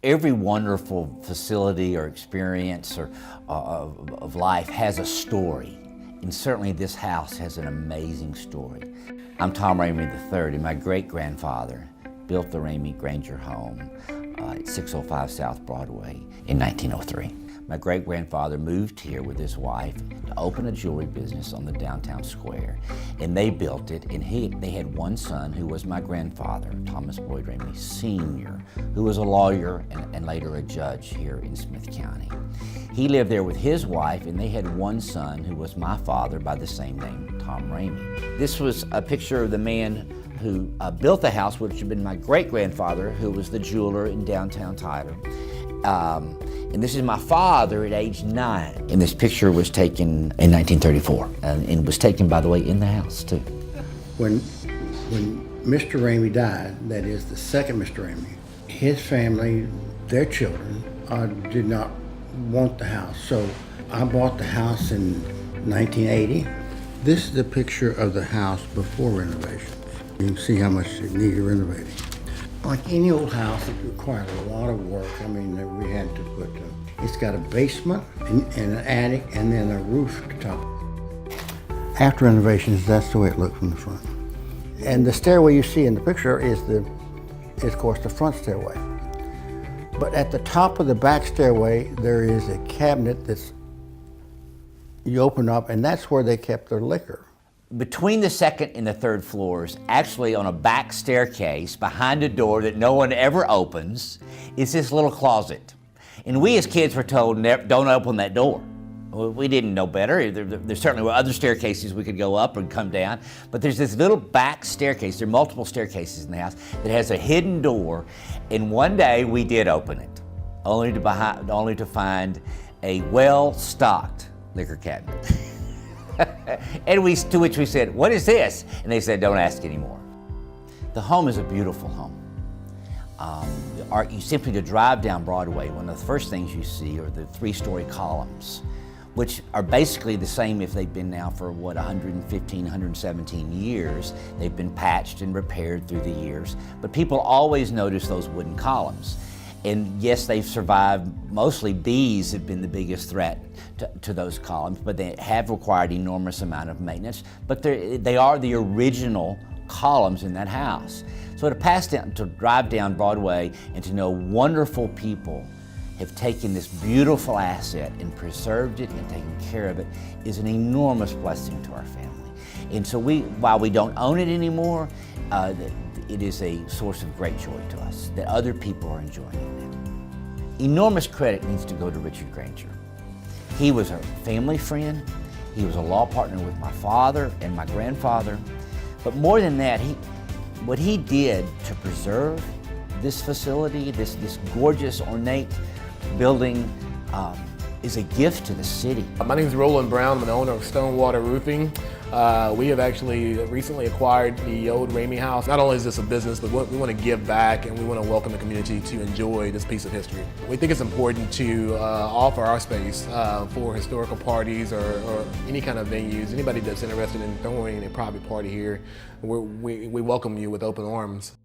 Every wonderful facility or experience or of life has a story, and certainly this house has an amazing story. I'm Tom Ramey III, and my great-grandfather built the Ramey Grainger home at 605 South Broadway in 1903. My great-grandfather moved here with his wife to open a jewelry business on the downtown square, and they built it, and they had one son who was my grandfather, Thomas Boyd Ramey Sr., who was a lawyer and later a judge here in Smith County. He lived there with his wife, and they had one son who was my father by the same name, Tom Ramey. This was a picture of the man who built the house, which had been my great-grandfather, who was the jeweler in downtown Tyler. And this is my father at age 9. And this picture was taken in 1934, and was taken, by the way, in the house, too. When Mr. Ramey died, that is the second Mr. Ramey, his family, their children, did not want the house. So I bought the house in 1980. This is a picture of the house before renovations. You can see how much it needed renovating. Like any old house, it required a lot of work. I mean, we had to put, it's got a basement and an attic and then a rooftop. After renovations, that's the way it looked from the front. And the stairway you see in the picture is of course, the front stairway. But at the top of the back stairway, there is a cabinet you open up, and that's where they kept their liquor. Between the second and the third floors, actually on a back staircase behind a door that no one ever opens, is this little closet. And we as kids were told, don't open that door. Well, we didn't know better. There certainly were other staircases we could go up and come down, but there's this little back staircase. There are multiple staircases in the house that has a hidden door, and one day we did open it, only to find a well-stocked liquor cabinet. And to which we said, what is this? And they said, don't ask anymore. The home is a beautiful home. You simply to drive down Broadway, one of the first things you see are the 3-story columns, which are basically the same if they've been now for, 115, 117 years. They've been patched and repaired through the years, but people always notice those wooden columns. And yes, they've survived. Mostly bees have been the biggest threat to those columns, but they have required enormous amount of maintenance. But they are the original columns in that house. So to drive down Broadway and to know wonderful people have taken this beautiful asset and preserved it and taken care of it is an enormous blessing to our family. And so while we don't own it anymore, it is a source of great joy to us that other people are enjoying it now. Enormous credit needs to go to Richard Grainger. He was a family friend. He was a law partner with my father and my grandfather. But more than that, what he did to preserve this facility, this gorgeous, ornate building, is a gift to the city. My name is Roland Brown. I'm the owner of Stonewater Roofing. We have actually recently acquired the old Ramey house. Not only is this a business, but we want to give back and we want to welcome the community to enjoy this piece of history. We think it's important to offer our space for historical parties or any kind of venues. Anybody that's interested in throwing a private party here, we welcome you with open arms.